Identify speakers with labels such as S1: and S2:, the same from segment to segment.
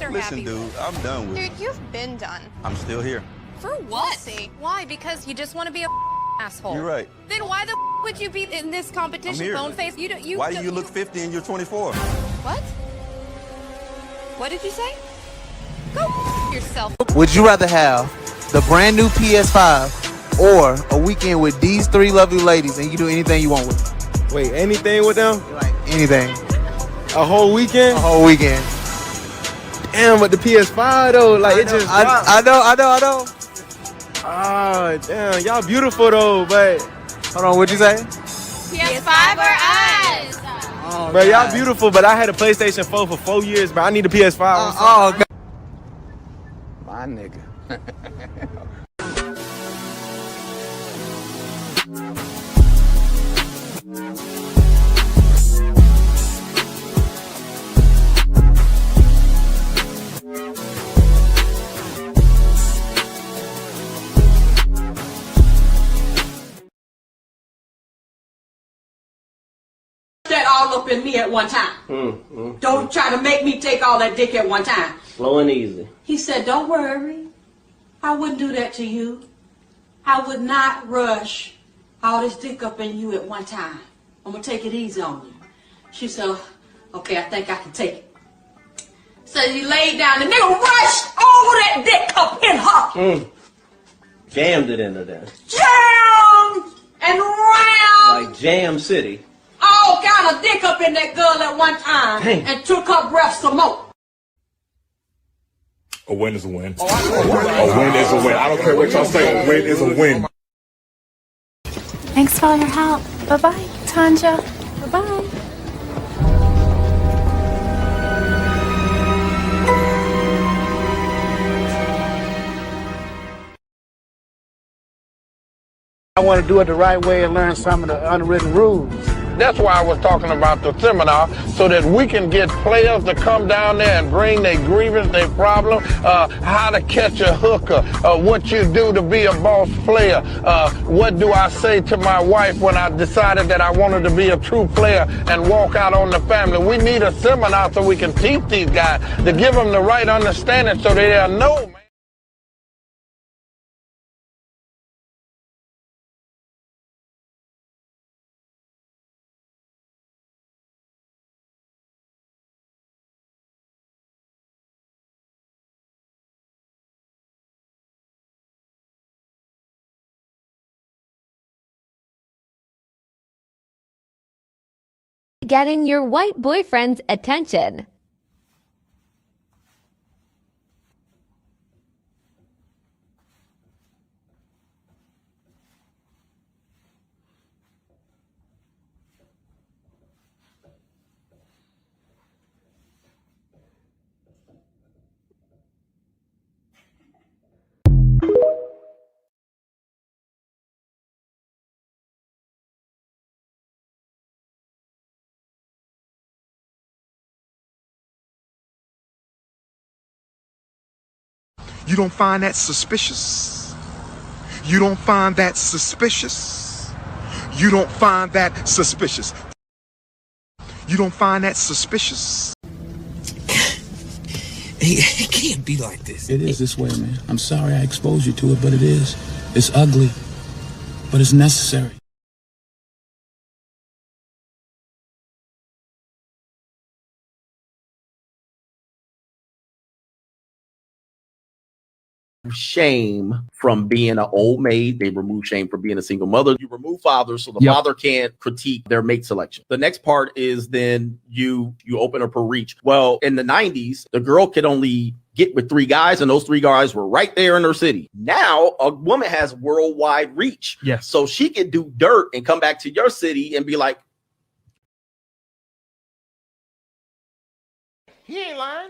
S1: you're
S2: Listen,
S1: happy
S2: dude,
S1: with.
S2: I'm done with it.
S1: Dude, you've been done.
S2: I'm still here.
S1: For what? See, why? Because you just want to be a asshole.
S2: You're right.
S1: Then why the would you be in this competition,
S2: I'm here.
S1: bone face?
S2: Why do you look 50 and you're 24?
S1: What? What did you say? Go yourself.
S3: Would you rather have the brand new PS5 or a weekend with these three lovely ladies and you do anything you want with them?
S4: Wait, anything with them?
S3: Like anything.
S4: A whole weekend?
S3: A whole weekend.
S4: Damn, but the PS5 though, like it just dropped.
S3: I know.
S4: Oh, damn, y'all beautiful though, but
S3: Hold on, what'd you say?
S1: PS5 or us?
S3: Oh,
S4: bro, y'all beautiful, but I had a PlayStation 4 for 4 years, but I need a PS5.
S3: Oh, God.
S4: My nigga.
S5: That all up in me at one time. Don't try to make me take all that dick at one time.
S6: Slow and easy.
S5: He said, don't worry. I wouldn't do that to you. I would not rush all this dick up in you at one time. I'm going to take it easy on you. She said, okay, I think I can take it. So he laid down. The nigga rushed all that dick up in her.
S6: Jammed it into there.
S5: Jammed and round.
S6: Like Jam City.
S5: All kind of dick up in that girl at one time.
S6: Dang.
S5: And took her breath some more.
S7: A win is a win. A win is a win. I don't care what y'all say. A win is a win.
S8: Thanks for all your help. Bye-bye, Tanja. Bye-bye.
S9: I want to do it the right way and learn some of the unwritten rules.
S10: That's why I was talking about the seminar, so that we can get players to come down there and bring their grievance, their problem, how to catch a hooker, what you do to be a boss player, what do I say to my wife when I decided that I wanted to be a true player and walk out on the family. We need a seminar so we can teach these guys to give them the right understanding so they'll know, man.
S11: Getting your white boyfriend's attention.
S12: You don't find that suspicious? You don't find that suspicious? You don't find that suspicious? You don't find that suspicious?
S13: It can't be like this. It is this way, man. I'm sorry I exposed you to it, but it is. It's ugly, but it's necessary.
S6: Shame from being an old maid. They remove shame from being a single mother. You remove fathers so the father can't critique their mate selection. The next part is then you open up her reach. Well, in the 90s, the girl could only get with 3 guys, and those 3 guys were right there in her city. Now a woman has worldwide reach.
S4: Yes.
S6: So she can do dirt and come back to your city and be like,
S10: He ain't lying.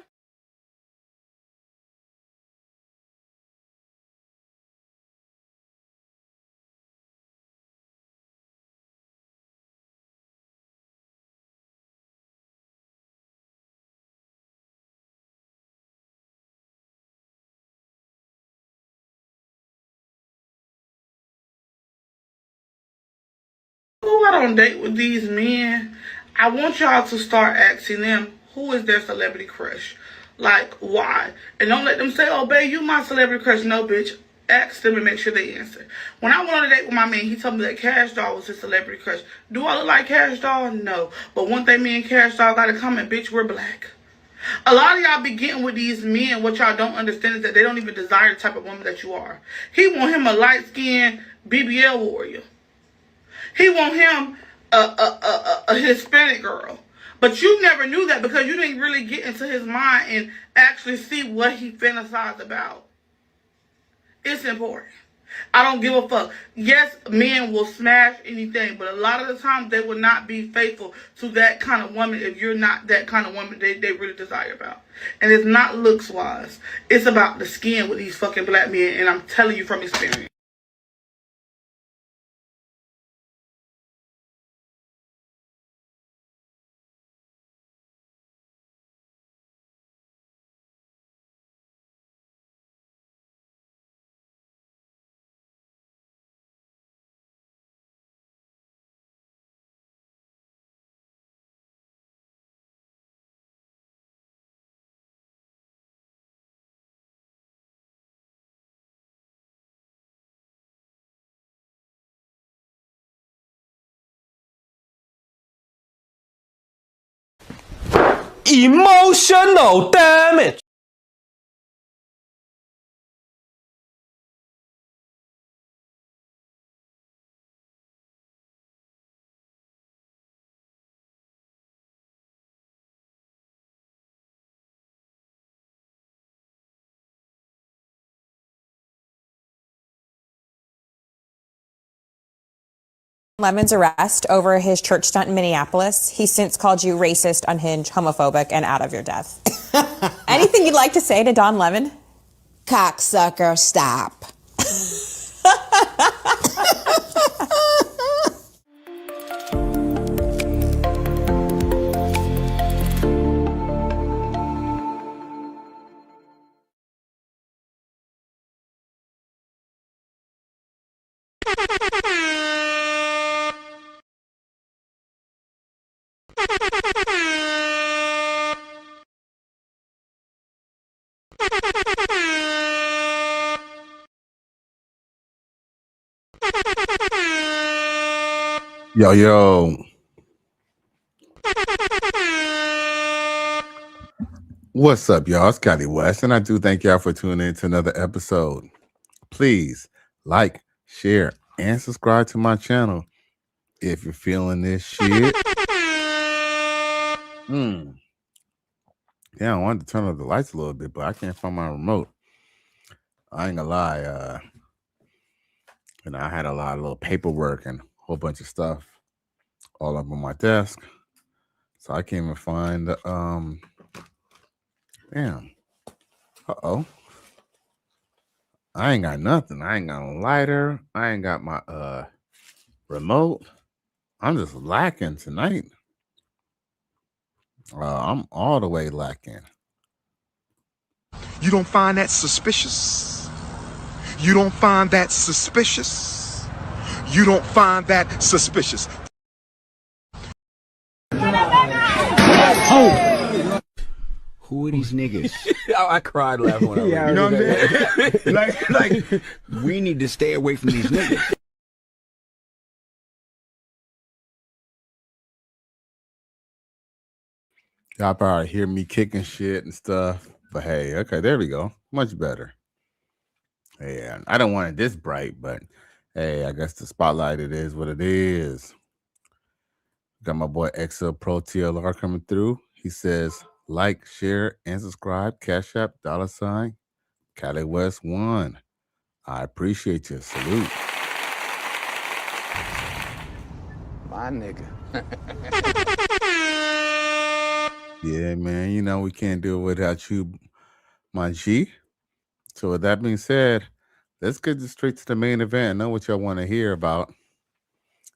S14: Who I don't date with these men, I want y'all to start asking them, who is their celebrity crush? Like, why? And don't let them say, oh, babe, you my celebrity crush. No, bitch. Ask them and make sure they answer. When I went on a date with my man, he told me that Cash Doll was his celebrity crush. Do I look like Cash Doll? No. But one thing me and Cash Doll got to comment, bitch, we're black. A lot of y'all be getting with these men. What y'all don't understand is that they don't even desire the type of woman that you are. He want him a light-skinned BBL warrior. He want him a Hispanic girl. But you never knew that because you didn't really get into his mind and actually see what he fantasized about. It's important. I don't give a fuck. Yes, men will smash anything, but a lot of the times they will not be faithful to that kind of woman if you're not that kind of woman they really desire about. And it's not looks wise. It's about the skin with these fucking black men, and I'm telling you from experience.
S15: Emotional damage.
S16: Lemon's arrest over his church stunt in Minneapolis. He's since called you racist, unhinged, homophobic, and out of your depth. Anything you'd like to say to Don Lemon?
S17: Cocksucker, stop.
S12: Yo. What's up, y'all? It's Scotty West, and I do thank y'all for tuning in to another episode. Please like, share, and subscribe to my channel if you're feeling this shit. Yeah, I wanted to turn off the lights a little bit, but I can't find my remote. I ain't gonna lie. I had a lot of little paperwork and a whole bunch of stuff all up on my desk. So I can't even find the damn. Uh-oh. I ain't got nothing. I ain't got a lighter. I ain't got my remote. I'm just lacking tonight. I'm all the way lacking. You don't find that suspicious? You don't find that suspicious? You don't find that suspicious?
S13: Oh! Who are these niggas?
S15: I cried laughing when I read it.
S13: You know what I'm saying? like, we need to stay away from these niggas.
S12: Y'all probably hear me kicking shit and stuff. But hey, okay, there we go. Much better. Yeah, I don't want it this bright, but hey, I guess the spotlight, it is what it is. Got my boy XL Pro TLR coming through. He says, like, share, and subscribe. Cash App, $, Cali West 1. I appreciate you. Salute.
S15: My nigga.
S12: Yeah, man. You know we can't do it without you, my G. So with that being said, let's get straight to the main event. I know what y'all want to hear about.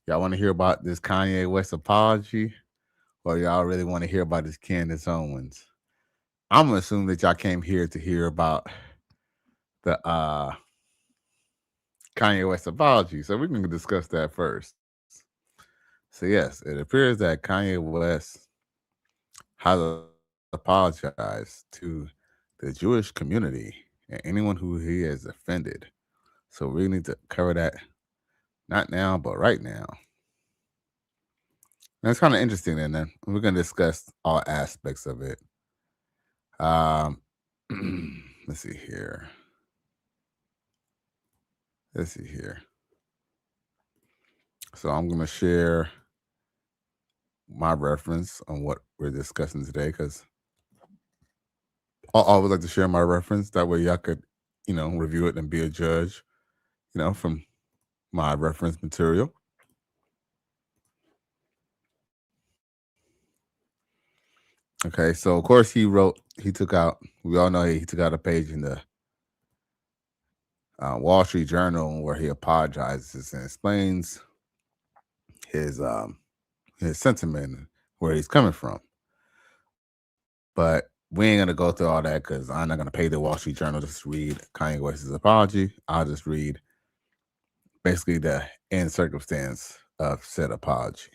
S12: Y'all want to hear about this Kanye West apology, or y'all really want to hear about this Candace Owens? I'm gonna assume that y'all came here to hear about the Kanye West apology. So we're gonna discuss that first. So yes, it appears that Kanye West has apologized to the Jewish community and anyone who he has offended. So we need to cover that, not now, but right now. And it's kind of interesting, and then we're going to discuss all aspects of it. Let's see here. So I'm going to share my reference on what we're discussing today, because I always like to share my reference. That way y'all could, review it and be a judge, from my reference material. Okay, so of course we all know he took out a page in the Wall Street Journal where he apologizes and explains his sentiment, where he's coming from. But we ain't gonna go through all that because I'm not gonna pay the Wall Street Journal just to read Kanye West's apology. I'll just read basically the end circumstance of said apology.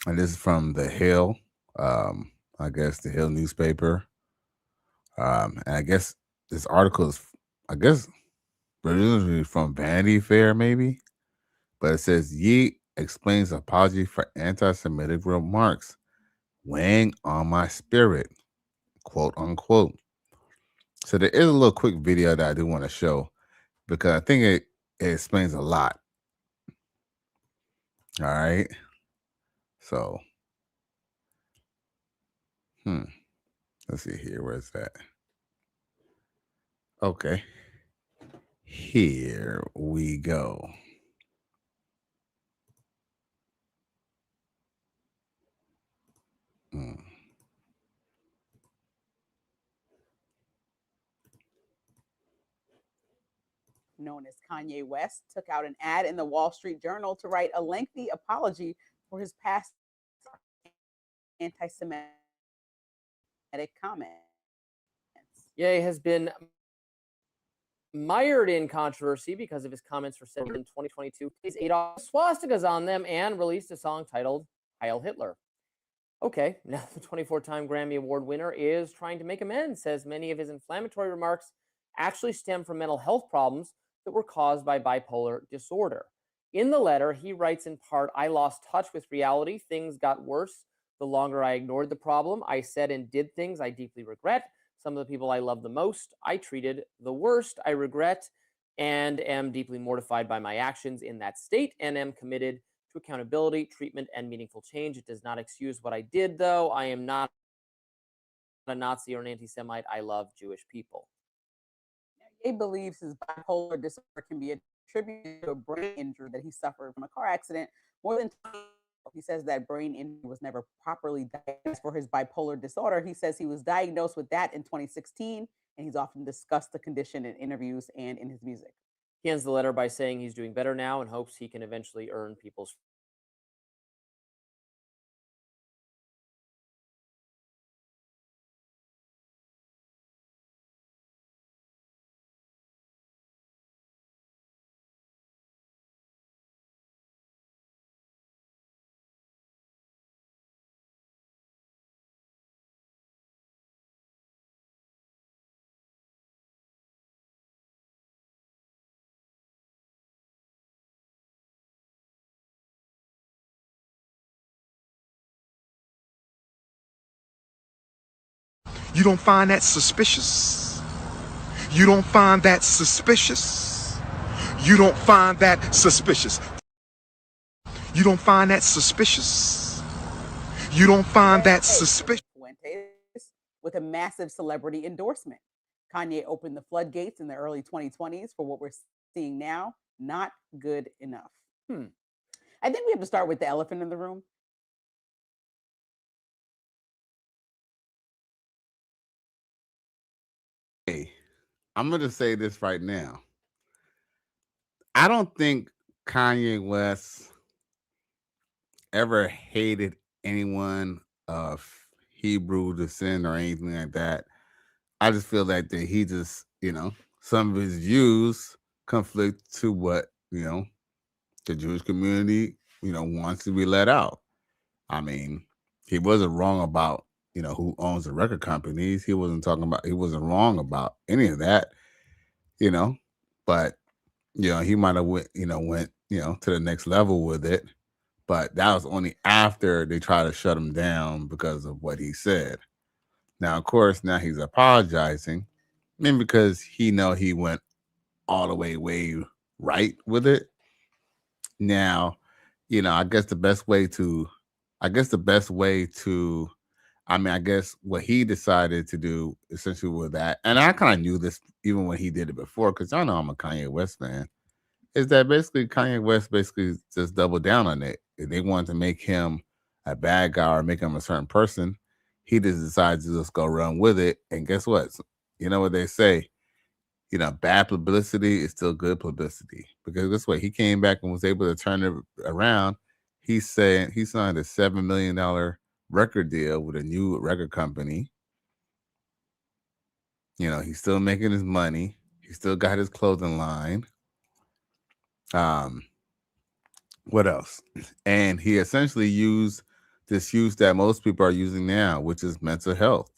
S12: And this is from the Hill, I guess the Hill newspaper. And I guess this article is, originally from Vanity Fair, maybe. But it says, Ye explains apology for anti-Semitic remarks weighing on my spirit, quote unquote. So there is a little quick video that I do want to show because I think it explains a lot. All right. So, let's see here. Where's that? Okay. Here we go.
S18: Known as Kanye West, took out an ad in the Wall Street Journal to write a lengthy apology for his past anti-Semitic comments.
S19: Ye has been mired in controversy because of his comments for in 2022. He's Adolf swastikas on them and released a song titled Heil Hitler. Okay, now the 24-time Grammy Award winner is trying to make amends, says many of his inflammatory remarks actually stem from mental health problems that were caused by bipolar disorder. In the letter, he writes in part, I lost touch with reality. Things got worse the longer I ignored the problem. I said and did things I deeply regret. Some of the people I love the most, I treated the worst. I regret and am deeply mortified by my actions in that state and am committed to accountability, treatment, and meaningful change. It does not excuse what I did, though. I am not a Nazi or an anti-Semite. I love Jewish people.
S18: He believes his bipolar disorder can be attributed to a brain injury that he suffered from a car accident more than 20 years ago. He says that brain injury was never properly diagnosed for his bipolar disorder. He says he was diagnosed with that in 2016, and he's often discussed the condition in interviews and in his music.
S19: He ends the letter by saying he's doing better now and hopes he can eventually earn people's
S20: You don't find that suspicious? You don't find that suspicious? You don't find that suspicious? You don't find that suspicious? You don't find that suspicious?
S18: With a massive celebrity endorsement. Kanye opened the floodgates in the early 2020s for what we're seeing now. Not good enough. I think we have to start with the elephant in the room.
S12: Hey, I'm going to say this right now. I don't think Kanye West ever hated anyone of Hebrew descent or anything like that. I just feel like that he just, some of his views conflict to what, the Jewish community, wants to be let out. I mean, he wasn't wrong about, who owns the record companies. He wasn't wrong about any of that, but he might have went to the next level with it. But that was only after they tried to shut him down because of what he said. Now, of course, now he's apologizing, and because he went all the way right with it. Now, I guess what he decided to do essentially with that, and I kind of knew this even when he did it before, because I know I'm a Kanye West fan, is that basically Kanye West just doubled down on it. If they wanted to make him a bad guy or make him a certain person, he just decided to just go run with it. And guess what? You know what they say? Bad publicity is still good publicity, because this way he came back and was able to turn it around. He said he signed a $7 million record deal with a new record company. He's still making his money. He still got his clothing line. What else? And he essentially used this use that most people are using now, which is mental health.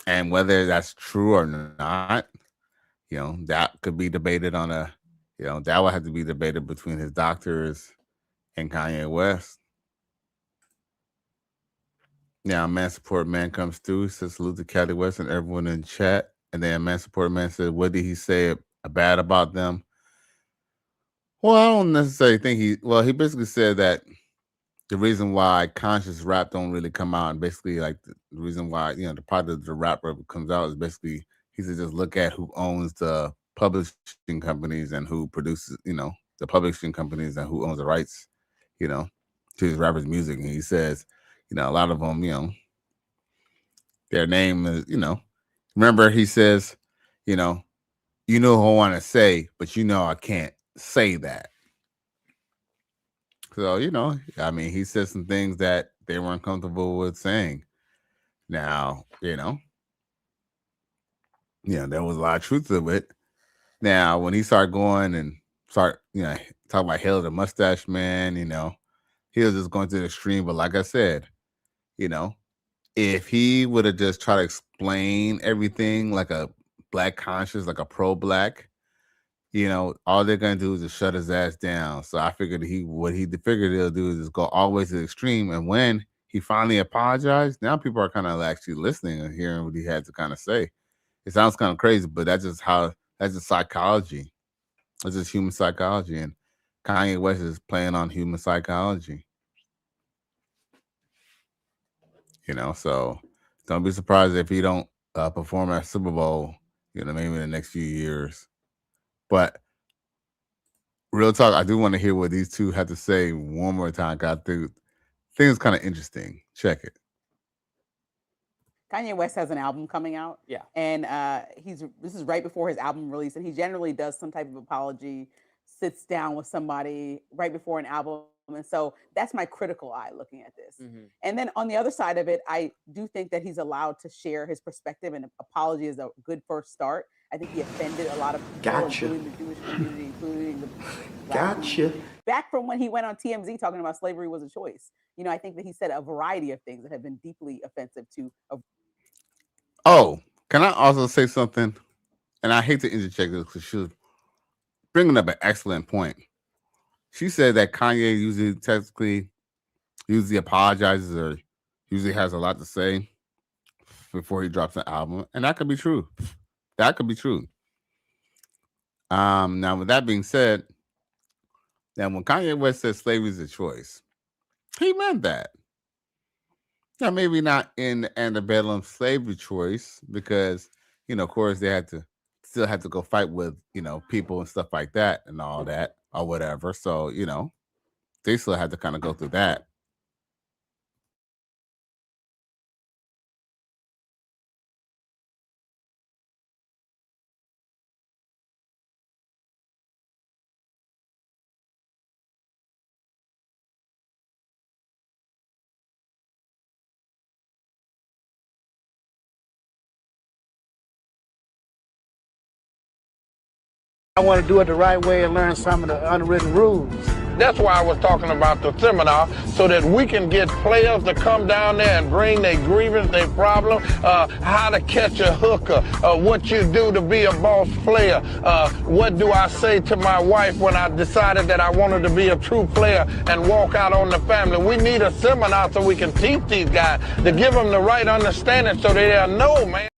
S12: And whether that's true or not, that could be debated on that would have to be debated between his doctors and Kanye West. Now, Man Support Man comes through. He says, salute to Kanye West and everyone in chat. And then Man Support Man said, what did he say bad about them? Well, I don't necessarily think he basically said that the reason why conscious rap don't really come out, and basically like the reason why, the part of the rap comes out is basically he said just look at who owns the publishing companies and who produces, the publishing companies and who owns the rights, to his rappers' music. And he says, a lot of them, their name is, remember he says, who I want to say, but I can't say that. So, he said some things that they weren't comfortable with saying. Now, there was a lot of truth to it. Now, when he started going and talking about Hail the Mustache Man, he was just going to the extreme. But like I said, if he would have just tried to explain everything like a black conscious, like a pro-black, all they're gonna do is just shut his ass down. So I figured figured he'll do is just go all the way to the extreme. And when he finally apologized, now people are kind of actually listening and hearing what he had to kind of say. It sounds kind of crazy, but that's just psychology. That's just human psychology, and Kanye West is playing on human psychology. So don't be surprised if he don't perform at Super Bowl, maybe in the next few years. But real talk, I do want to hear what these two have to say one more time. I think it's kind of interesting. Check it.
S18: Kanye West has an album coming out.
S19: Yeah.
S18: And this is right before his album release, and he generally does some type of apology, sits down with somebody right before an album. And so that's my critical eye looking at this.
S19: Mm-hmm.
S18: And then on the other side of it, I do think that he's allowed to share his perspective, and apology is a good first start. I think he offended a lot of people, including the Jewish community, including the Black community. Back from when he went on TMZ talking about slavery was a choice. I think that he said a variety of things that have been deeply offensive to.
S12: Oh, can I also say something? And I hate to interject this because she was bringing up an excellent point. She said that Kanye usually apologizes or usually has a lot to say before he drops an album. And that could be true. That could be true. Now, with that being said, now when Kanye West said slavery is a choice, he meant that. Now, maybe not in the antebellum slavery choice, because, of course, they still had to go fight with, people and stuff like that and all that or whatever. So, they still had to kind of go through that.
S9: I want to do it the right way and learn some of the unwritten rules.
S10: That's why I was talking about the seminar, so that we can get players to come down there and bring their grievance, their problem, how to catch a hooker, what you do to be a boss player, what do I say to my wife when I decided that I wanted to be a true player and walk out on the family. We need a seminar so we can teach these guys to give them the right understanding so they'll know, man.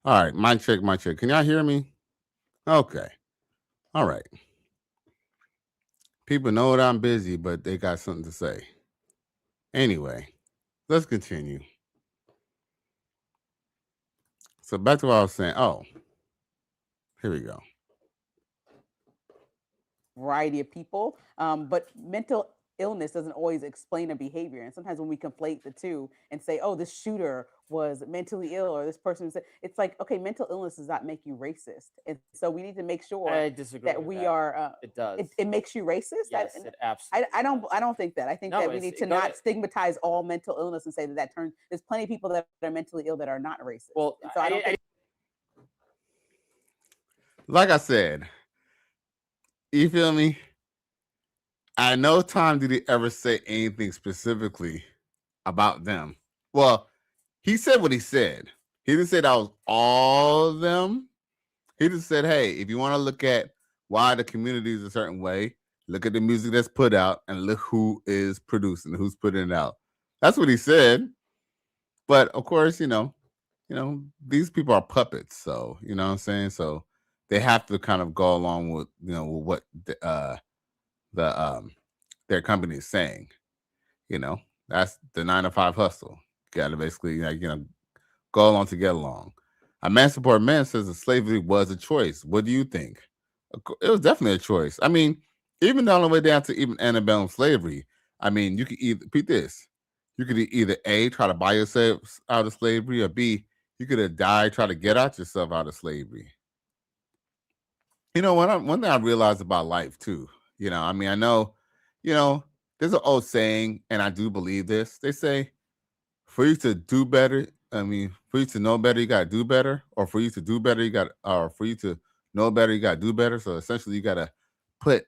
S12: All right, mic check, mic check. Can y'all hear me? Okay. All right. People know that I'm busy, but they got something to say. Anyway, let's continue. So back to what I was saying. Oh, here we go.
S18: Variety of people, but mental illness doesn't always explain a behavior. And sometimes when we conflate the two and say, oh, this shooter was mentally ill, or this person was, it's like, okay, mental illness does not make you racist. And so we need to make sure
S19: I disagree
S18: that
S19: with
S18: we
S19: that.
S18: are,
S19: It does.
S18: it makes you racist.
S19: Yes, it absolutely.
S18: I don't think that. I think
S19: No,
S18: that we
S19: it's-
S18: need to
S19: go
S18: not
S19: ahead.
S18: stigmatize all mental illness and say that turns, there's plenty of people that are mentally ill that are not racist.
S19: Well,
S18: And so I don't think
S12: Like I said, you feel me? At no time did he ever say anything specifically about them. Well, he said what he said. He didn't say that was all of them. He just said, hey, if you want to look at why the community is a certain way, look at the music that's put out and look who is producing, who's putting it out. That's what he said. But of course, you know, these people are puppets. So, you know what I'm saying? So they have to kind of go along with, with what their company is saying. That's the 9-to-5 hustle. Got to basically, go along to get along. A man support man says that slavery was a choice. What do you think? It was definitely a choice. I mean, even all the way down to even antebellum slavery. I mean, you could either repeat this. You could either A, try to buy yourself out of slavery, or B, you could have died trying to get out yourself out of slavery. One thing I realized about life too, I mean, I know, there's an old saying, and I do believe this. They say, for you to do better, for you to know better, you gotta do better, or for you to do better, or for you to know better, you gotta do better. So essentially, you gotta put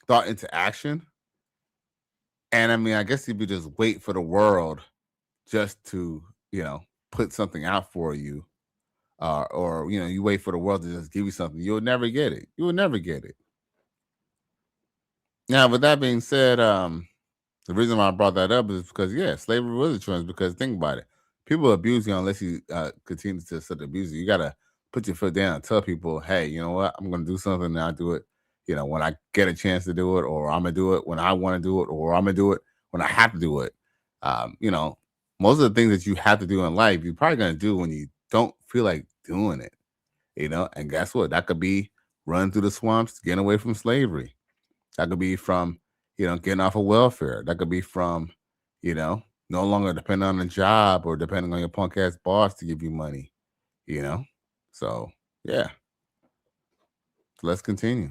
S12: thought into action. And I mean, I guess if you just wait for the world just to, put something out for you, or you wait for the world to just give you something, you'll never get it. You will never get it. Now, with that being said, the reason why I brought that up is because, slavery was a choice. Because think about it. People abuse you unless you continue to sort of abuse you. You got to put your foot down and tell people, hey, you know what? I'm going to do something and I do it, when I get a chance to do it, or I'm going to do it when I want to do it, or I'm going to do it when I have to do it. Most of the things that you have to do in life, you're probably going to do when you don't feel like doing it, and guess what? That could be running through the swamps, getting away from slavery. That could be from, getting off of welfare. That could be from, no longer depending on a job or depending on your punk ass boss to give you money, So, yeah. Let's continue.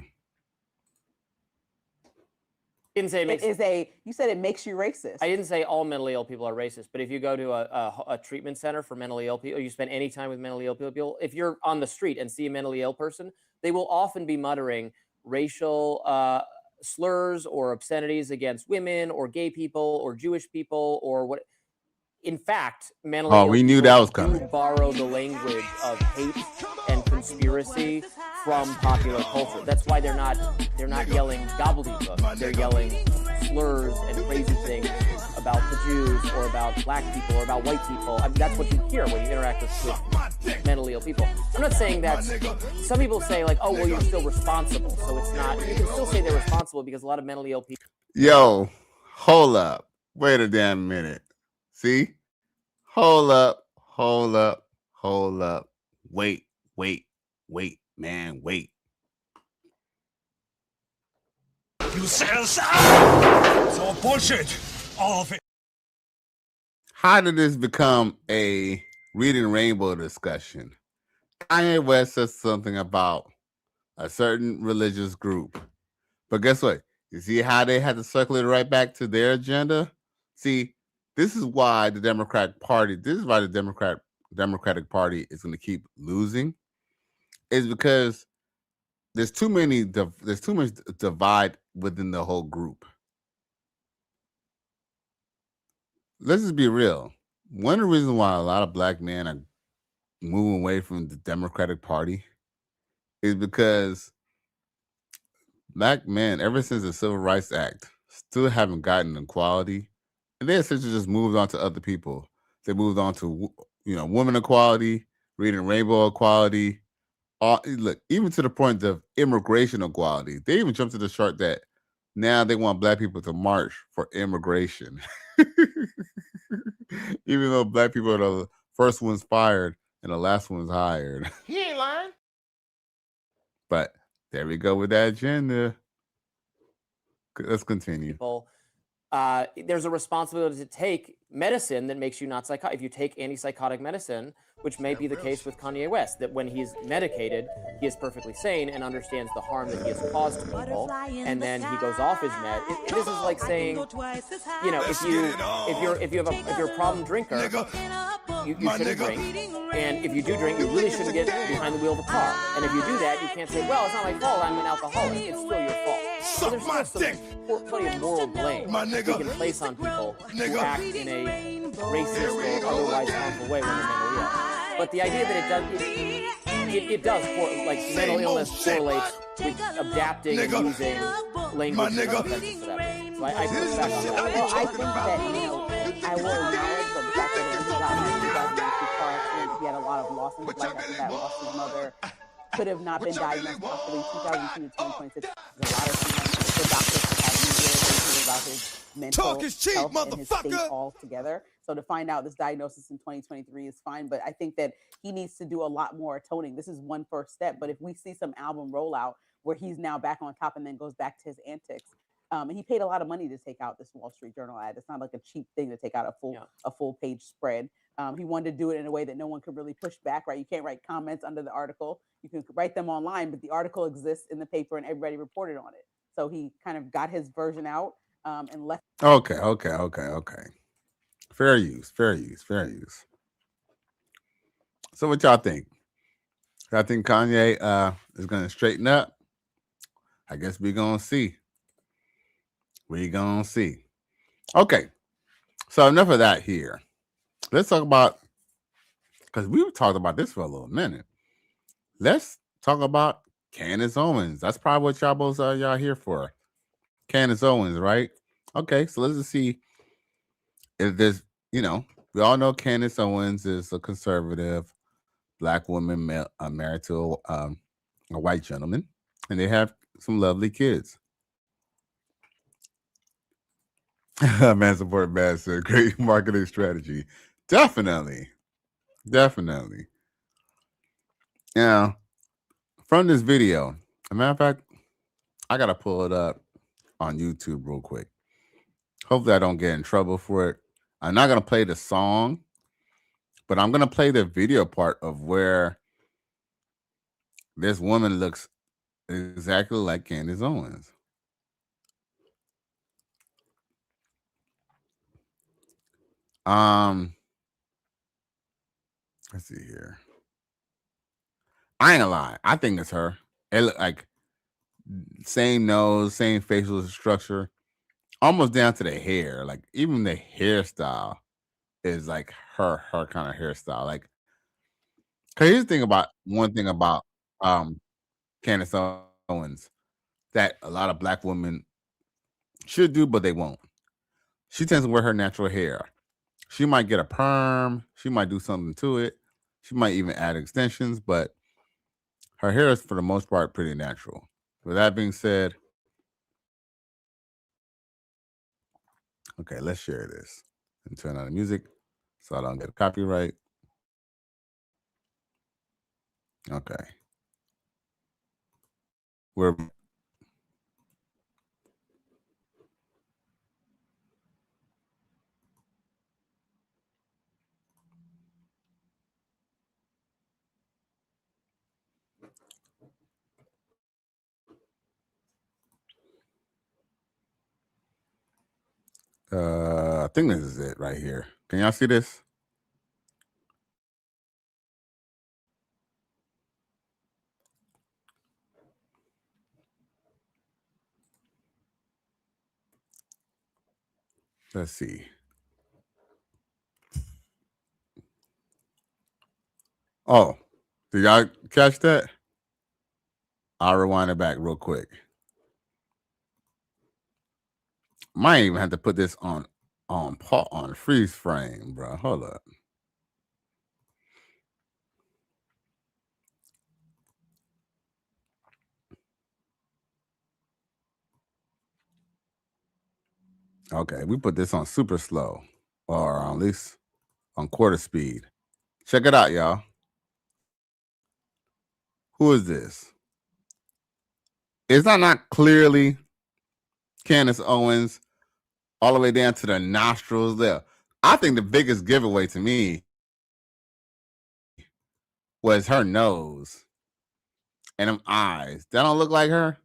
S19: Didn't say
S18: you said it makes you racist.
S19: I didn't say all mentally ill people are racist, but if you go to a treatment center for mentally ill people, or you spend any time with mentally ill people, if you're on the street and see a mentally ill person, they will often be muttering racial slurs or obscenities against women or gay people or Jewish people or what. In fact, mentally ill
S12: we knew
S19: people
S12: that was coming.
S19: do borrow the language of hate and conspiracy from popular culture. That's why they're not yelling gobbledygook. They're yelling slurs and crazy things about the Jews or about black people or about white people. I mean, that's what you hear when you interact with mentally ill people. I'm not saying that. Some people say like, oh, well, you're still responsible. So it's not. You can still say they're responsible because a lot of mentally ill people.
S12: Yo, hold up. Wait a damn minute. See? Hold up, hold up, hold up. Wait, man, wait.
S7: You said it's all bullshit. All of it.
S12: How did this become a reading rainbow discussion? Kanye West says something about a certain religious group. But guess what? You see how they had to circle it right back to their agenda? See, this is why the Democratic Party is going to keep losing. Is because there's too much divide within the whole group. Let's just be real. One of the reasons why a lot of black men are moving away from the Democratic Party is because black men, ever since the Civil Rights Act, still haven't gotten equality, and they essentially just moved on to other people. They moved on to women equality, reading rainbow equality. Look, even to the point of immigration equality. They even jumped to the chart that now they want black people to march for immigration, even though black people are the first ones fired and the last ones hired.
S10: He ain't lying.
S12: But there we go with that agenda. Let's continue.
S19: People, there's a responsibility to take medicine that makes you not psychotic. If you take antipsychotic medicine, which may be the case with Kanye West, that when he's medicated, he is perfectly sane and understands the harm that he has caused to people, and then he goes off his med. This is like saying, if you're a problem drinker, you shouldn't drink, and if you do drink, you really shouldn't get behind the wheel of a car. And if you do that, you can't say, well, it's not my fault, I'm an alcoholic. It's still your fault. So there's still plenty of moral blame we can place on people who act in a racist or otherwise harmful way when they're mentally ill. But the idea that it does mental illness correlates with adapting and using language that's offensive for that reason. So I push back on that.
S18: Well, I think that, I will acknowledge the fact that when he got in 2002 car accident, he had a lot of losses. Like after that, lost his mother, could have not been diagnosed properly. 2002 to 2026, there's a lot of things the doctors have years about his mental health and his state altogether. So to find out this diagnosis in 2023 is fine, but I think that he needs to do a lot more atoning. This is one first step, but if we see some album rollout where he's now back on top and then goes back to his antics, and he paid a lot of money to take out this Wall Street Journal ad. It's not like a cheap thing to take out a full page spread. He wanted to do it in a way that no one could really push back, right? You can't write comments under the article. You can write them online, but the article exists in the paper and everybody reported on it. So he kind of got his version out and left.
S12: Okay. Fair use. So what y'all think? I think Kanye is going to straighten up. I guess we're going to see. Okay. So enough of that here. Let's talk about, because we've talked about this for a little minute. Let's talk about Candace Owens. That's probably what y'all here for. Candace Owens, right? Okay, so let's just see if there's, we all know Candace Owens is a conservative black woman married to a white gentleman, and they have some lovely kids. Man support man said great marketing strategy. Definitely. Now, from this video, as a matter of fact, I gotta pull it up on YouTube real quick. Hopefully I don't get in trouble for it. I'm not gonna play the song, but I'm gonna play the video part of where this woman looks exactly like Candace Owens. Let's see here. I ain't gonna lie. I think it's her. It look like same nose, same facial structure, almost down to the hair. Like even the hairstyle is like her kind of hairstyle. Like, cause here's the thing about Candace Owens that a lot of black women should do, but they won't. She tends to wear her natural hair. She might get a perm. She might do something to it. She might even add extensions, but her hair is, for the most part, pretty natural. With that being said, okay, let's share this and turn on the music. so I don't get copyright. Okay. We're I think this is it right here. Can y'all see this? Let's see. Oh, did y'all catch that? I'll rewind it back real quick. Might even have to put this on freeze frame, bro. Hold up. Okay, we put this on super slow, or at least on quarter speed. Check it out, y'all. Who is this? Is that not clearly Candace Owens all the way down to the nostrils there? I think the biggest giveaway to me was her nose and them eyes. That don't look like her?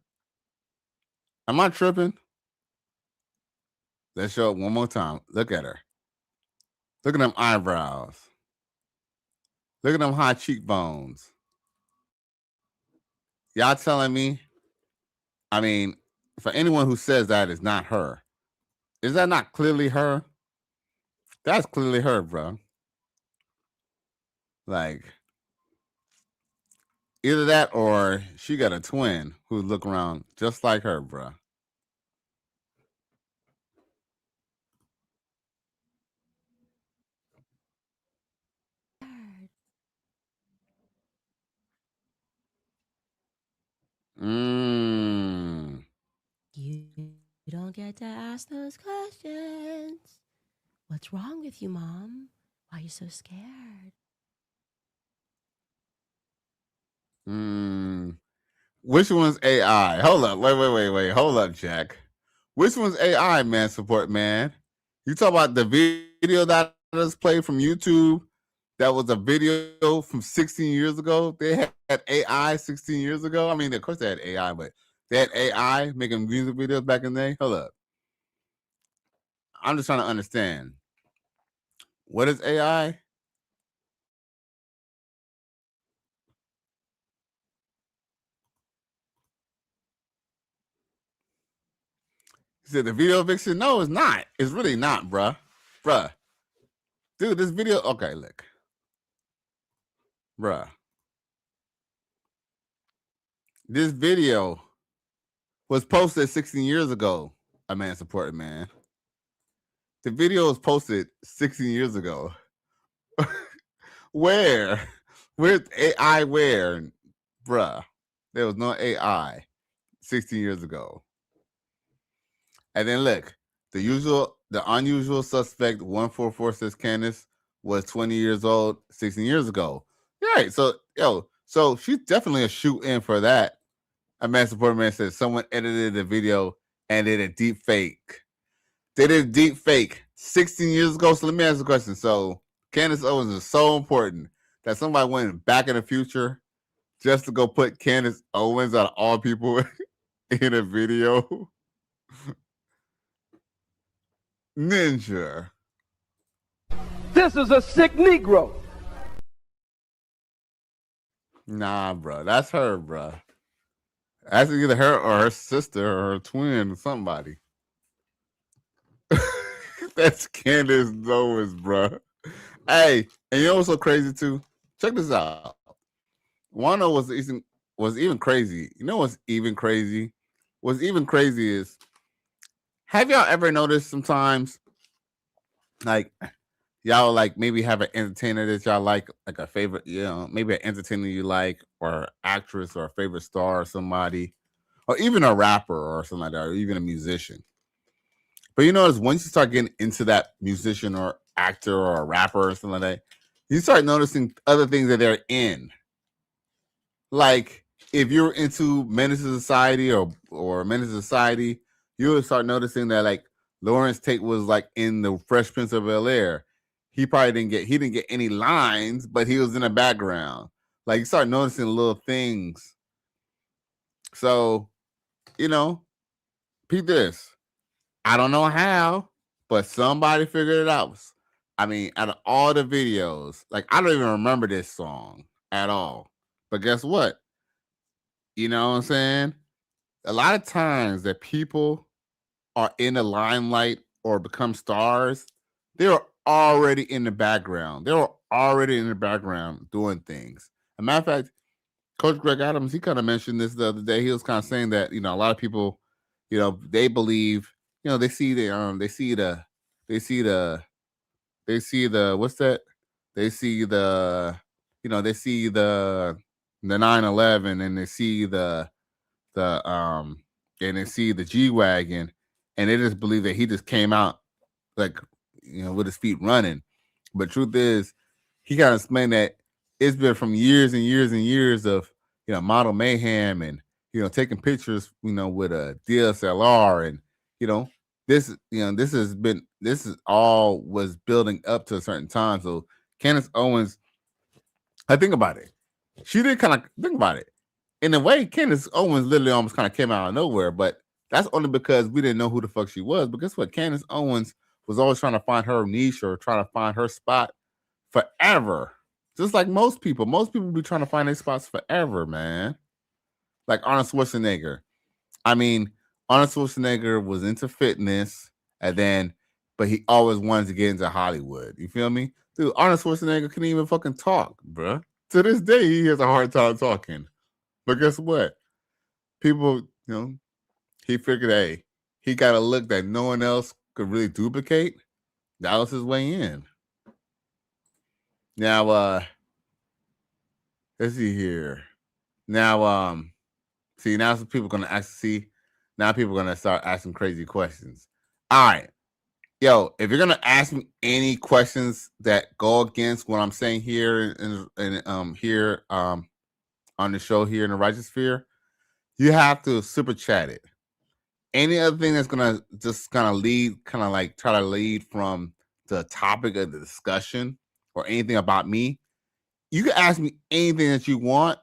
S12: Am I tripping? Let's show it one more time. Look at her. Look at them eyebrows. Look at them high cheekbones. Y'all telling me? I mean, for anyone who says that is not her, is that not clearly her? That's clearly her, bro. Like, either that or she got a twin who look around just like her, bro.
S21: You don't get to ask those questions. What's wrong with you, Mom? Why are you so scared?
S12: Which one's AI? Hold up. Wait. Hold up, Jack. Which one's AI, man? Support, man. You talk about the video that I just played from YouTube. That was a video from 16 years ago. They had AI 16 years ago. I mean, of course they had AI, but they had AI making music videos back in the day. Hold up. I'm just trying to understand. What is AI? He said the video Vixen. No, it's not. It's really not, bruh. Dude, this video. Okay, look. Bruh. This video was posted 16 years ago. A man supported man. The video was posted 16 years ago. Where? Where's AI? Where? Bruh. There was no AI 16 years ago. And then look, the unusual suspect 144 says Candace was 20 years old 16 years ago. Right. So so she's definitely a shoot in for that. A man supporter man said someone edited the video and did a deep fake. They did a deep fake 16 years ago. So let me ask the question. So Candace Owens is so important that somebody went back in the future just to go put Candace Owens out of all people in a video. Ninja.
S22: This is a sick Negro.
S12: Nah, bro. That's her, bro. That's either her or her sister or her twin or somebody. That's Candace Owens, bro. Hey, and you know what's so crazy too? Check this out. Wano was even crazy. You know what's even crazy? What's even crazy is, have y'all ever noticed sometimes, like, y'all like maybe have an entertainer that y'all like a favorite, maybe an entertainer you like, or actress or a favorite star or somebody, or even a rapper or something like that, or even a musician. But you notice once you start getting into that musician or actor or a rapper or something like that, you start noticing other things that they're in. Like if you're into Menace to Society or Menace to Society, you would start noticing that like Lawrence Tate was like in the Fresh Prince of Bel-Air. He probably didn't get any lines, but he was in the background. Like you start noticing little things. So, you know, peep this. I don't know how, but somebody figured it out. I mean, out of all the videos, like I don't even remember this song at all. But guess what? You know what I'm saying? A lot of times that people are in the limelight or become stars, they're already in the background. They're already in the background doing things. As a matter of fact, Coach Greg Adams, he kind of mentioned this the other day. He was kind of saying that, you know, a lot of people, you know, they believe, you know, they see the what's that? They see the, you know, they see the 9/11 and they see the and they see the G-Wagon and they just believe that he just came out like, you know, with his feet running. But truth is, he kind of explained that it's been from years and years and years of, you know, model mayhem and, you know, taking pictures, you know, with a DSLR and, you know, this is all was building up to a certain time. So Candace Owens, I think about it. She did kind of think about it. In a way, Candace Owens literally almost kind of came out of nowhere, but that's only because we didn't know who the fuck she was. But guess what? Candace Owens was always trying to find her niche or trying to find her spot forever. Just like most people. Most people be trying to find their spots forever, man. Like Arnold Schwarzenegger. I mean, Arnold Schwarzenegger was into fitness but he always wanted to get into Hollywood. You feel me? Dude, Arnold Schwarzenegger couldn't even fucking talk, bruh. To this day, he has a hard time talking. But guess what? People, you know, he figured, hey, he got a look that no one else could really duplicate. That was his way in. Now, let's see here. Now, see, now some people gonna now people are gonna start asking crazy questions. All right. Yo, if you're gonna ask me any questions that go against what I'm saying here and here on the show here in the Righteous Sphere, you have to super chat it. Any other thing that's gonna just kind of try to lead from the topic of the discussion or anything about me, you can ask me anything that you want,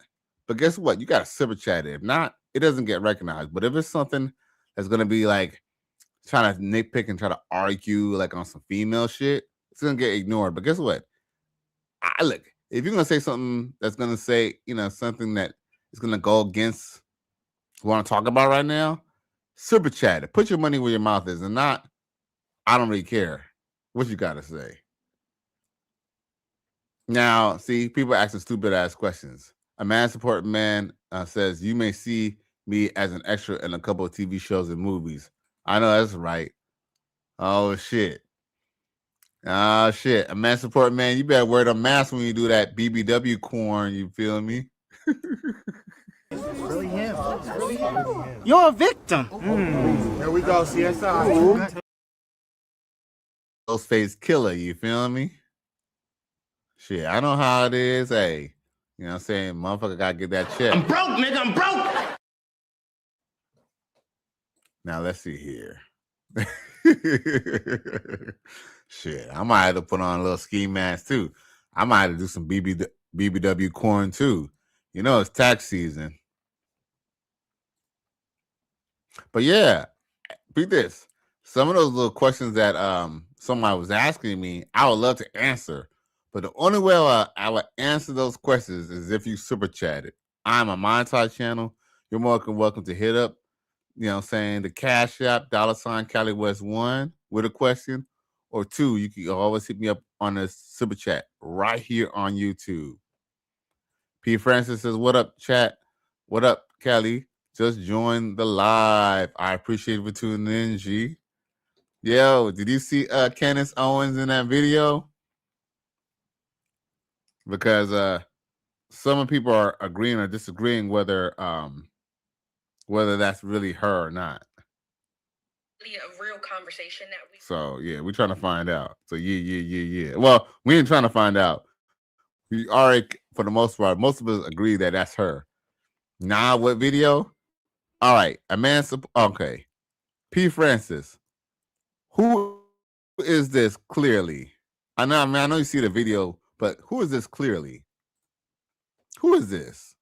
S12: but guess what? You gotta super chat it. If not, it doesn't get recognized. But if it's something that's gonna be like trying to nitpick and try to argue like on some female shit, it's gonna get ignored. But guess what? Look, if you're gonna say something that's gonna say, you know, something that is gonna go against what I'm talking about right now, super chat it. Put your money where your mouth is, and not, I don't really care what you gotta say. Now, see, people asking stupid ass questions. A man support man says, you may see me as an extra in a couple of TV shows and movies. I know that's right. Oh shit. Oh shit. A man support man, you better wear the mask when you do that BBW corn, you feel me?
S9: Really him. Really him. You're a victim. There we go, CSI.
S12: Ghostface killer, you feel me? Shit, I know how it is. Hey, you know what I'm saying? Motherfucker gotta get that check.
S9: I'm broke, nigga. I'm broke.
S12: Now let's see here. Shit, I might have to put on a little ski mask too. I might have to do some BBW corn too. You know, it's tax season. But yeah, be this. Some of those little questions that somebody was asking me, I would love to answer. But the only way I would answer those questions is if you super chat it. I'm a monetize channel. You're more than welcome to hit up, you know, saying the Cash App, $ Cali West 1 with a question. Or 2, you can always hit me up on the super chat right here on YouTube. P. Francis says, what up, chat? What up, Kelly? Just joined the live. I appreciate you for tuning in, G. Yo, did you see Candace Owens in that video? Because some people are agreeing or disagreeing whether that's really her or not.
S1: A real conversation that we.
S12: So yeah, we're trying to find out. So yeah. Well, we ain't trying to find out. We already, for the most part, most of us agree that that's her. Nah, what video? All right, okay. P. Francis, who is this clearly? I know you see the video, but who is this clearly? Who is this?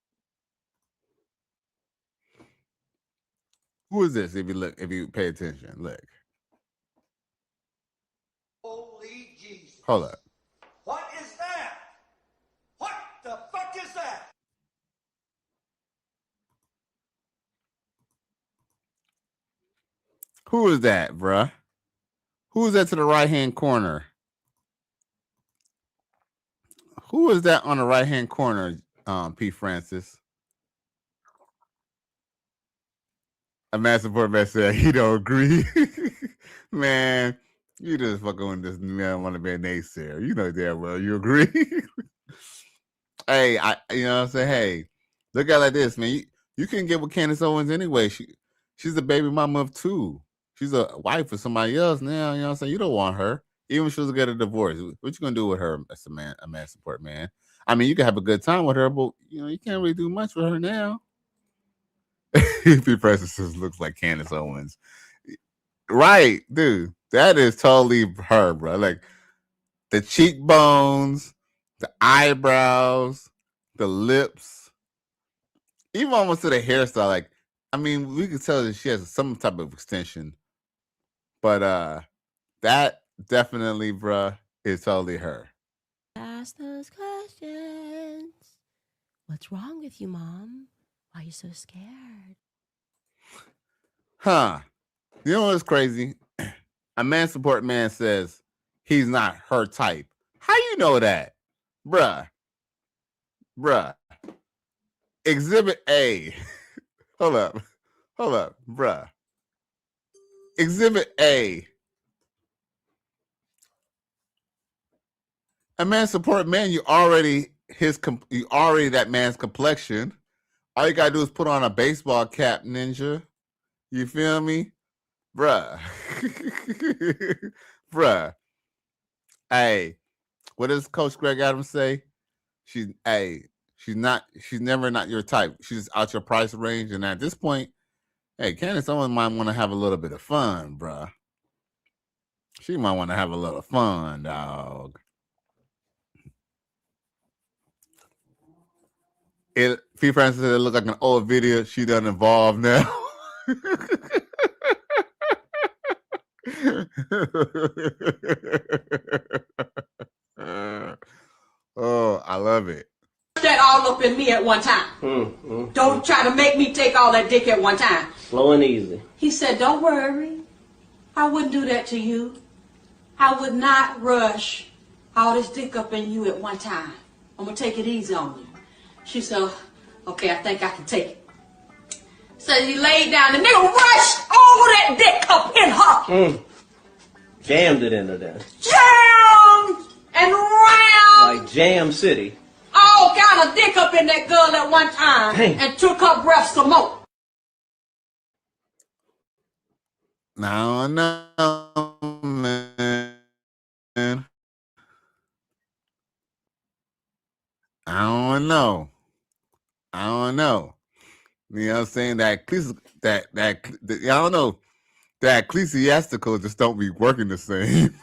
S12: Who is this? If you pay attention, look.
S2: Holy Jesus.
S12: Hold up.
S2: What is that? What the fuck is that?
S12: Who is that, bruh? Who is that to the right-hand corner? Who is that on the right-hand corner, P. Francis? A man support man said he don't agree. Man, you just fucking with this man want to be a naysayer. You know damn well you agree. Hey, you know what I'm saying? Hey, look at it like this, man. You can get with Candace Owens anyway. She's a baby mama of two. She's a wife of somebody else now. You know what I'm saying? You don't want her. Even if she was to get a divorce. What you gonna do with her as a man support man? I mean, you can have a good time with her, but you know, you can't really do much with her now. P. Francis looks like Candace Owens. Right, dude. That is totally her, bro. Like the cheekbones, the eyebrows, the lips, even almost to the hairstyle. Like, I mean, we could tell that she has some type of extension. But that definitely, bruh, is totally her.
S21: Ask those questions. What's wrong with you, Mom? Why are you so scared?
S12: Huh. You know what's crazy? A man support man says he's not her type. How you know that? Bruh. Exhibit A. Hold up, bruh. Exhibit A. A man support man, you already that man's complexion. All you gotta do is put on a baseball cap, ninja. You feel me? Bruh. Bruh. Hey, what does Coach Greg Adams say? She's never not your type. She's out your price range. And at this point, hey, Candace Owens might want to have a little bit of fun, bruh. She might want to have a little fun, dog. P. Francis said it looked like an old video. She done evolved now. Oh, I love it.
S5: That all up in me at one time. Don't try to make me take all that dick at one time.
S23: Slow and easy.
S5: He said, don't worry. I wouldn't do that to you. I would not rush all this dick up in you at one time. I'm going to take it easy on you. She said, okay, I think I can take it. So he laid down. The nigga rushed all that dick up in her.
S23: Jammed it into there.
S5: Jammed and round.
S23: Like Jam City.
S5: All kind of dick up in that girl at one time.
S23: Dang.
S5: And took her breath some more.
S12: No, man. I don't know. You know what I'm saying? I don't know. That ecclesiastical just don't be working the same.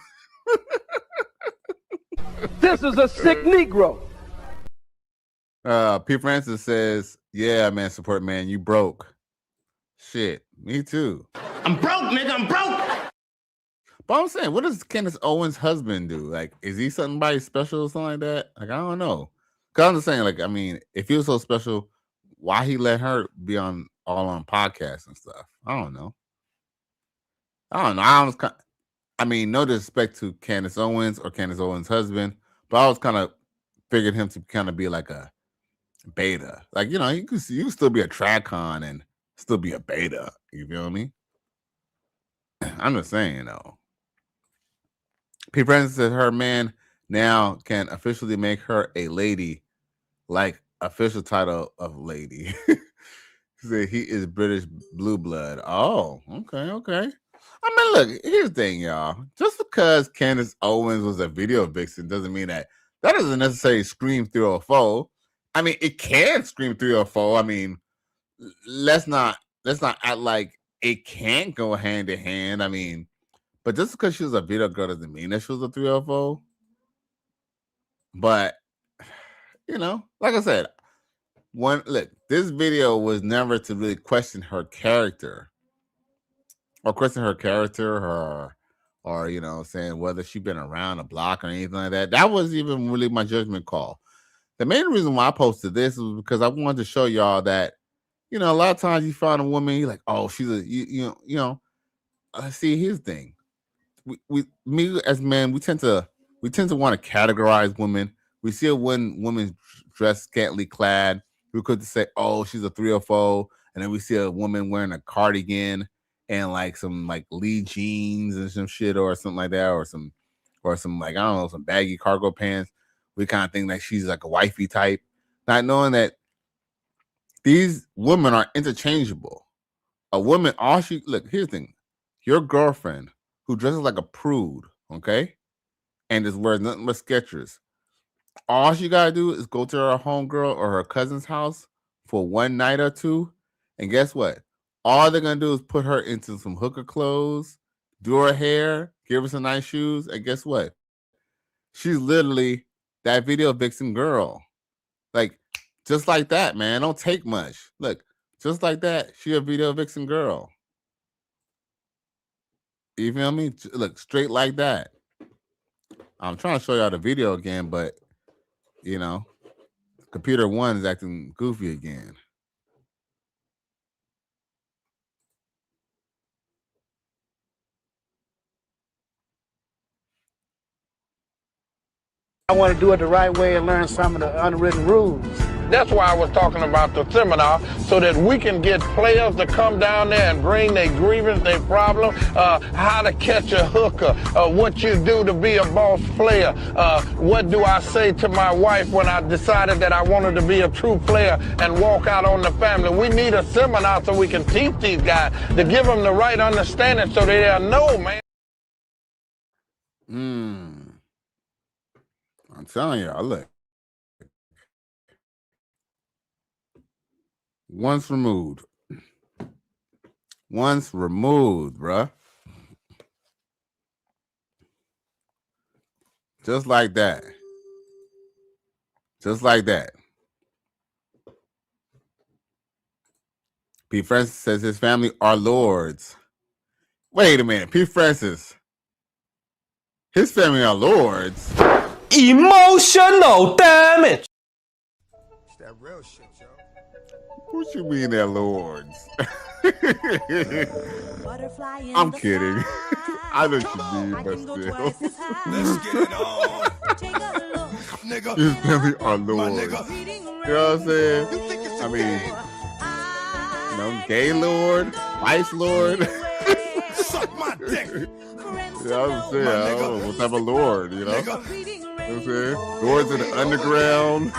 S22: This is a sick Negro.
S12: P. Francis says, yeah, man, support man, you broke. Shit, me too.
S2: I'm broke, nigga. I'm broke.
S12: But I'm saying, what does Candace Owens' husband do? Like, is he somebody special or something like that? Like, I don't know. Because I'm just saying, like, I mean, if he was so special, why he let her be all on podcasts and stuff? I don't know. I mean, no disrespect to Candace Owens or Candace Owens' husband, but I was kind of figured him to kind of be like a beta. Like, you know, you can still be a TradCon and still be a beta. You feel me? I'm just saying, though. P. Francis said her man now can officially make her a lady, like official title of lady. He said he is British blue blood. Oh, okay. I mean, look, here's the thing, y'all. Just because Candace Owens was a video vixen doesn't mean that doesn't necessarily scream through a foe. I mean, it can scream through a foe. I mean, let's not act like it can't go hand in hand. I mean, but just because she was a video girl doesn't mean that she was a 304. But you know, like I said, this video was never to really question her character. Or question her character, or you know, saying whether she's been around the block or anything like that. That was even really my judgment call. The main reason why I posted this was because I wanted to show y'all that, you know, a lot of times you find a woman, you're like, oh, she's a you know. See, here's the thing. Me as men, we tend to want to categorize women. We see a woman dressed scantily clad, we could say, oh, she's a 304, and then we see a woman wearing a cardigan and like some like Lee jeans and some shit or something like that, or some like, I don't know, some baggy cargo pants. We kind of think that she's like a wifey type, not knowing that these women are interchangeable. A woman, here's the thing. Your girlfriend who dresses like a prude, okay, and just wears nothing but Skechers, all she gotta do is go to her homegirl or her cousin's house for one night or two, and guess what? All they're gonna do is put her into some hooker clothes, do her hair, give her some nice shoes, and guess what? She's literally that video vixen girl. Like, just like that, man. Don't take much. Look, just like that, she a video vixen girl. You feel me? Look, straight like that. I'm trying to show y'all the video again, but you know, computer one is acting goofy again.
S9: I want to do it the right way and learn some of the unwritten rules.
S10: That's why I was talking about the seminar, so that we can get players to come down there and bring their grievance, their problem, how to catch a hooker, what you do to be a boss player, what do I say to my wife when I decided that I wanted to be a true player and walk out on the family. We need a seminar so we can teach these guys, to give them the right understanding so they'll know, man.
S12: I'm telling y'all, look. Once removed, bruh. Just like that. Just like that. P. Francis says his family are lords. Wait a minute, P. Francis. His family are lords.
S15: Emotional damage.
S2: It's that real shit, yo.
S12: What you mean they're lords? I'm kidding. I know what you mean, but still.
S2: Let's get it on. Nigga.
S12: His family are lords. You know what I'm saying? I mean, you know, gay lord, vice lord.
S2: Suck my dick.
S12: You know what I'm saying? I don't know what type of lord, you know? You know what I'm saying? Lords in the underground.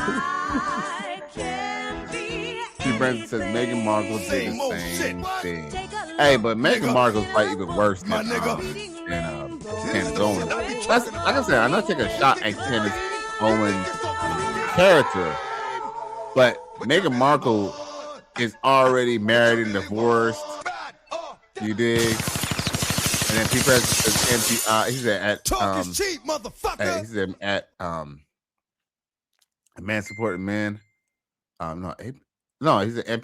S12: Brandon says Meghan Markle did the same thing. Hey, but Meghan Markle's probably even worse than Candace Owens. Like I said, I'm not taking a shot at Candace Owens' character, but Meghan Markle is already married and divorced. You dig? And then people says he said at
S2: talk is cheap, motherfucker.
S12: He said at a man supporting men. No, he said at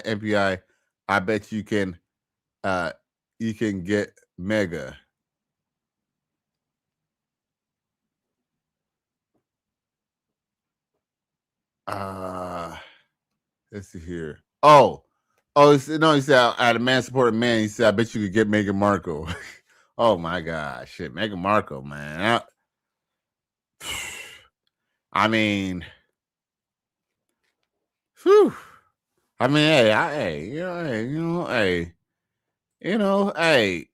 S12: MPI, I bet you can get mega. Let's see here. He said at a man supporting man, he said, I bet you could get Meghan Markle. Oh my God, shit, Meghan Markle, man. I mean, whew. I mean, hey,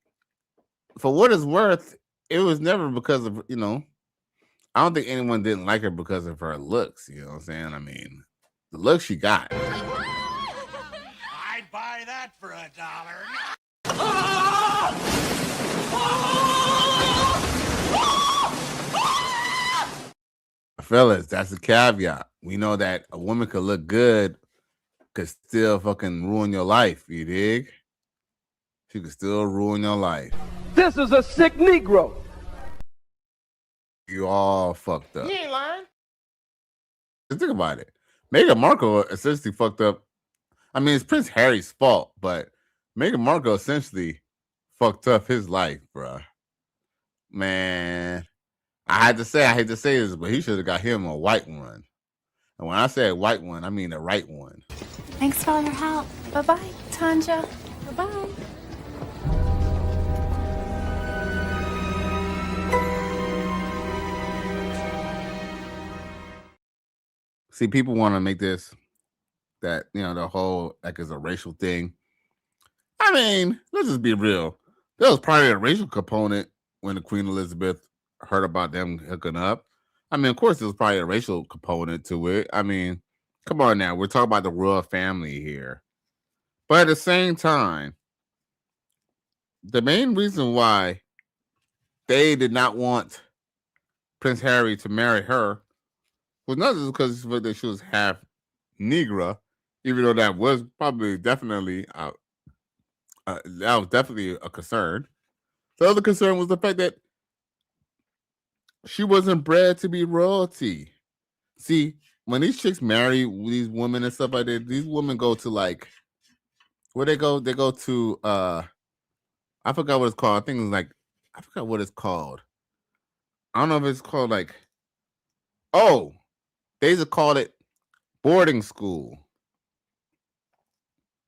S12: for what it's worth, it was never because of, I don't think anyone didn't like her because of her looks, you know what I'm saying? I mean, the look she got.
S2: I'd buy that for $1.
S12: fellas, that's the caveat. We know that a woman could look good, could still fucking ruin your life. You dig? She could still ruin your life.
S22: This is a sick Negro.
S12: You all fucked up.
S9: You ain't lying.
S12: Just think about it. Meghan Markle essentially fucked up. I mean, it's Prince Harry's fault, but Meghan Markle essentially fucked up his life, bruh. Man, I hate to say this, but he should have got him a white one. And when I say a white one, I mean the right one.
S3: Thanks for all your help. Bye-bye, Tanja. Bye-bye.
S12: See, people want to make this that, the whole like is a racial thing. I mean, let's just be real. There was probably a racial component when the Queen Elizabeth heard about them hooking up. I mean, of course, there was probably a racial component to it. I mean, come on now. We're talking about the royal family here. But at the same time, the main reason why they did not want Prince Harry to marry her was not just because she was half Negra, even though that was probably definitely that was definitely a concern. The other concern was the fact that she wasn't bred to be royalty. See, when these chicks marry these women and stuff like that, these women go to like where they go. They go to I forgot what it's called. I think it's like I forgot what it's called. I don't know if it's called like they used to call it boarding school.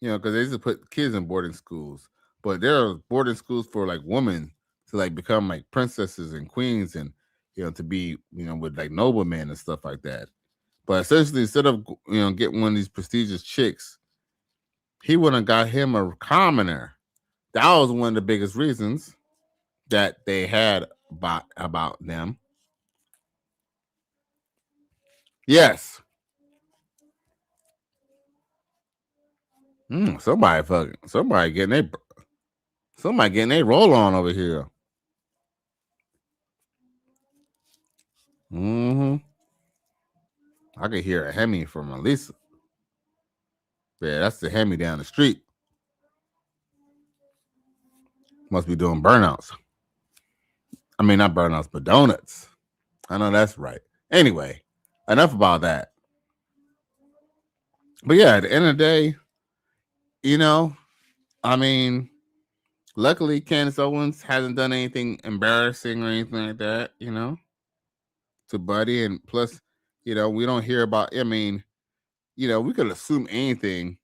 S12: Because they used to put kids in boarding schools. But there are boarding schools for like women to like become like princesses and queens and to be with like noblemen and stuff like that. But essentially, instead of getting one of these prestigious chicks, he wouldn't have got him a commoner. That was one of the biggest reasons that they had about them. Yes. Somebody getting a roll on over here. I could hear a Hemi from Elisa. Yeah, that's the Hemi down the street. Must be doing burnouts. I mean, not burnouts, but donuts. I know that's right. Anyway, enough about that. But yeah, at the end of the day, I mean, luckily Candace Owens hasn't done anything embarrassing or anything like that, to Buddy. And plus, we don't hear about, I mean, we could assume anything,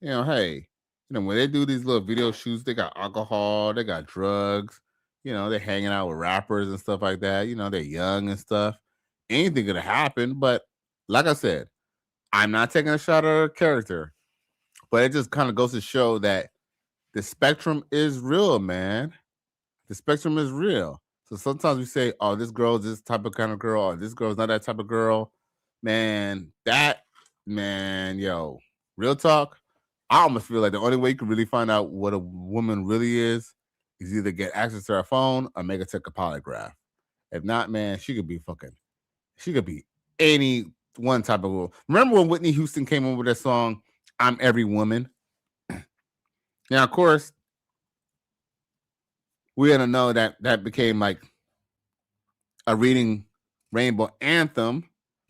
S12: hey, when they do these little video shoots, they got alcohol, they got drugs, they're hanging out with rappers and stuff like that. They're young and stuff. Anything could have happened. But like I said, I'm not taking a shot at her character, but it just kind of goes to show that the spectrum is real, man. The spectrum is real. So sometimes we say, oh, this girl is this type of kind of girl, or this girl is not that type of girl. Man, real talk. I almost feel like the only way you can really find out what a woman really is either get access to her phone or make her take a polygraph. If not, man, she could be any one type of woman. Remember when Whitney Houston came in with that song, I'm Every Woman? Now, of course, we had to know that became like a Reading Rainbow anthem.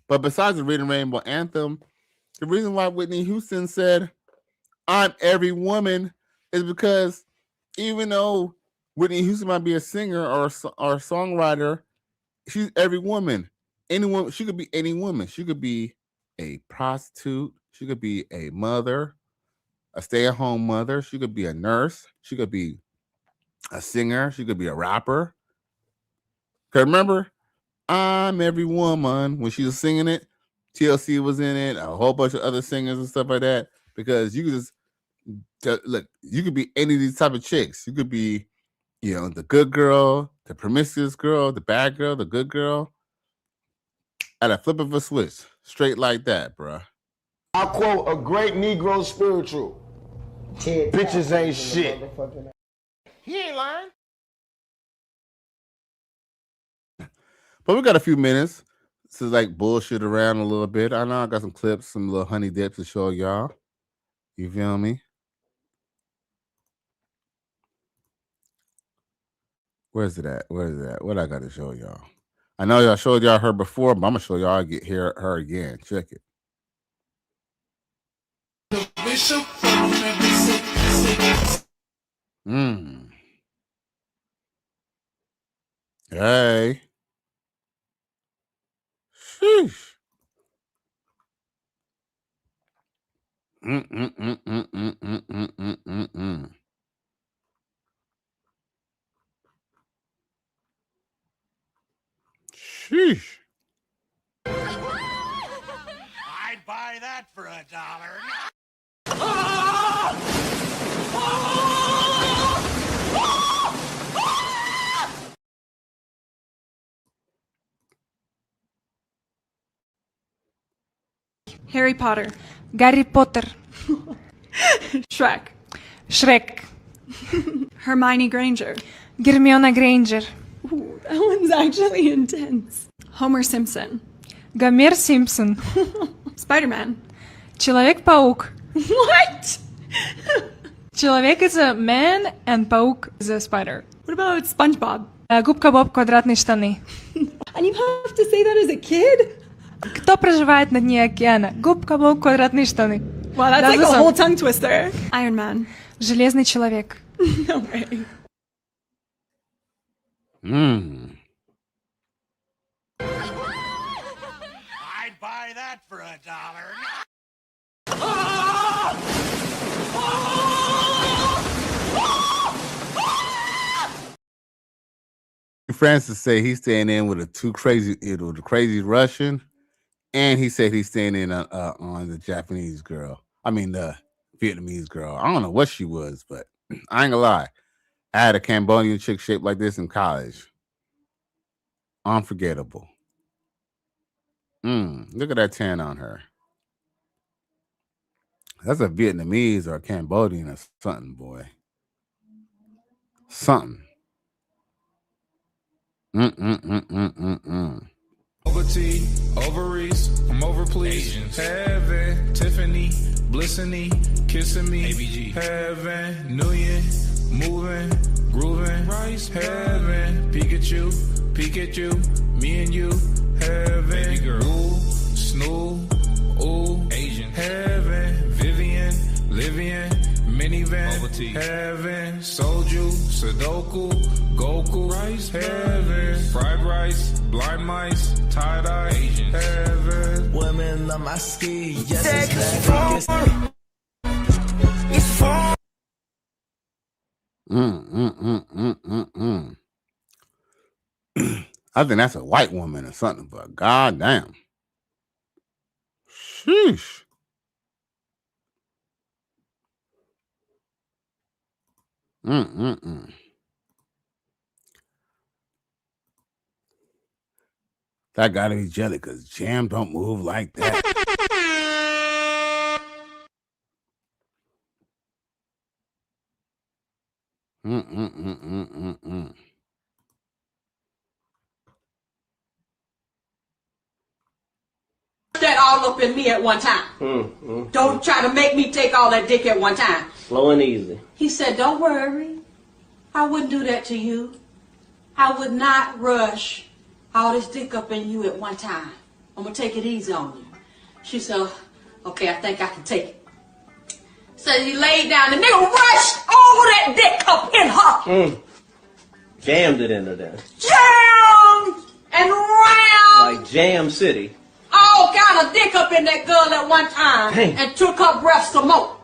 S12: But besides the Reading Rainbow anthem, the reason why Whitney Houston said, I'm every woman is because even though Whitney Houston might be a singer or a songwriter, she's every woman. Anyone, she could be any woman. She could be a prostitute. She could be a mother, a stay-at-home mother. She could be a nurse. She could be a singer. She could be a rapper. Because remember, I'm every woman. When she was singing it, TLC was in it, a whole bunch of other singers and stuff like that. Because you could just look, you could be any of these type of chicks. You could be, the good girl, the promiscuous girl, the bad girl, the good girl. At a flip of a switch, straight like that, bruh.
S9: I quote a great Negro spiritual. Bitches ain't shit. He ain't lying.
S12: But we got a few minutes. This is like bullshit around a little bit. I know I got some clips, some little honey dips to show y'all. You feel me? Where's it at? Where is it at? What I got to show y'all? I know y'all showed y'all her before, but I'm gonna show y'all her again. Check it. Hey. Sheesh. Sheesh.
S2: I'd buy that for $1.
S4: Harry Potter. Гарри Поттер. Shrek. Shrek. Hermione Granger. Hermione Granger. Ooh, that one's actually intense. Homer Simpson. Гомер Симпсон. Spider-Man. Человек-паук. What? Человек is a man and паук is a spider. What about SpongeBob? Губка Боб, квадратные штаны. And you have to say that as a kid? Кто проживает на дне океана? Губка Боб, квадратные штаны. Wow, that's like a whole tongue twister. Iron Man. Железный человек. No way.
S2: I'd buy that for $1.
S12: Francis say he's staying in with the crazy Russian, and he said he's staying in on the Japanese girl. I mean the Vietnamese girl. I don't know what she was, but I ain't gonna lie. I had a Cambodian chick shaped like this in college. Unforgettable. Look at that tan on her. That's a Vietnamese or a Cambodian or something, boy. Something.
S13: Over T, ovaries, I'm over please. Heaven, Tiffany, blissing, kissing me. ABG. Heaven, Nguyen, moving, grooving. Rice, heaven, Pikachu, me and you. Heaven, ooh, snoo, ooh, Asian. Heaven, Vivian, Livian, minivan. Heaven, Soju, Sudoku, Goku. Rice, heaven, fried rice, blind mice, tie-dye, Asian. Heaven, women on my ski, yes, it's that. It's fun.
S12: I think that's a white woman or something, but goddamn. Sheesh. That gotta be jelly because Jam don't move like that.
S5: That all up in me at one time. Don't try to make me take all that dick at one time.
S23: Slow and easy.
S5: He said, don't worry. I wouldn't do that to you. I would not rush all this dick up in you at one time. I'm going to take it easy on you. She said, okay, I think I can take it. So he laid down. The nigga rushed all that dick up in her.
S23: Jammed it into there.
S5: Jammed and round.
S23: Like Jam City.
S5: All kind of dick up in that girl at one time.
S23: Dang.
S5: And took her breath some more.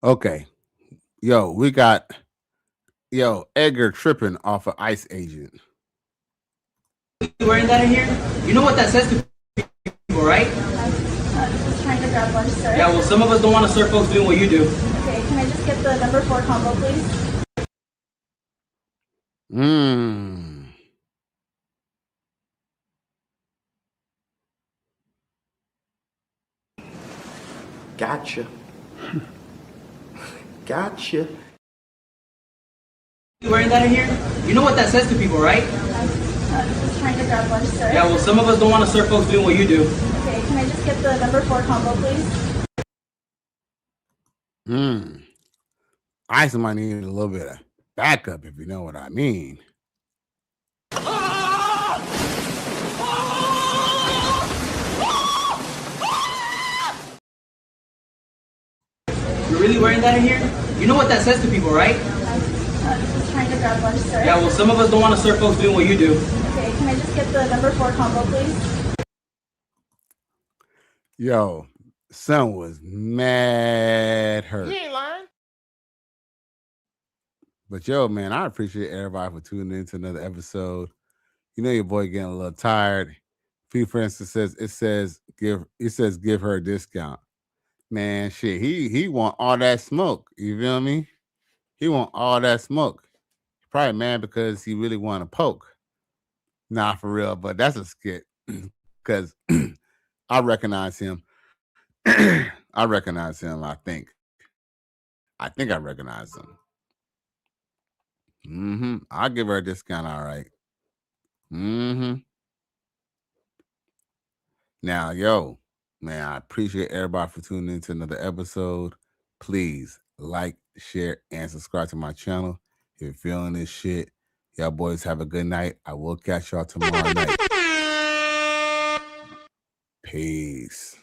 S12: Okay. Yo, we got Edgar tripping off of ICE agent.
S8: You wearing that in here? You know what that says to people, right?
S11: Just trying to grab lunch, sir.
S8: Yeah, well, some of us don't want to serve folks doing what you do.
S11: Okay, can I just get the number 4 combo, please?
S15: Gotcha. Gotcha.
S8: You wearing that in here? You know what that says to people, right?
S11: Just trying to grab lunch, sir.
S8: Yeah, well, some of us don't want to serve folks doing what you do.
S11: Okay, can I just get the number 4 combo, please?
S12: I might need a little bit of backup, if you know what I mean.
S8: You're really wearing that in here? You know what that says to people, right?
S11: Just trying to grab lunch, sir.
S8: Yeah, well, some of us don't want to serve folks doing what you do.
S11: Okay, can I just get the number 4 combo, please?
S12: Yo, son was mad hurt.
S9: He ain't lying.
S12: But yo, man, I appreciate everybody for tuning in to another episode. You know your boy getting a little tired. P, for instance, says give her a discount. Man, shit, he want all that smoke. You feel me? He want all that smoke. Probably mad because he really want to poke. Nah, for real, but that's a skit. Because I recognize him. I recognize him, I think I recognize him. I'll give her a discount, all right. Now, yo, man, I appreciate everybody for tuning in to another episode. Please like, share, and subscribe to my channel. If you're feeling this shit, y'all boys have a good night. I will catch y'all tomorrow night. Peace.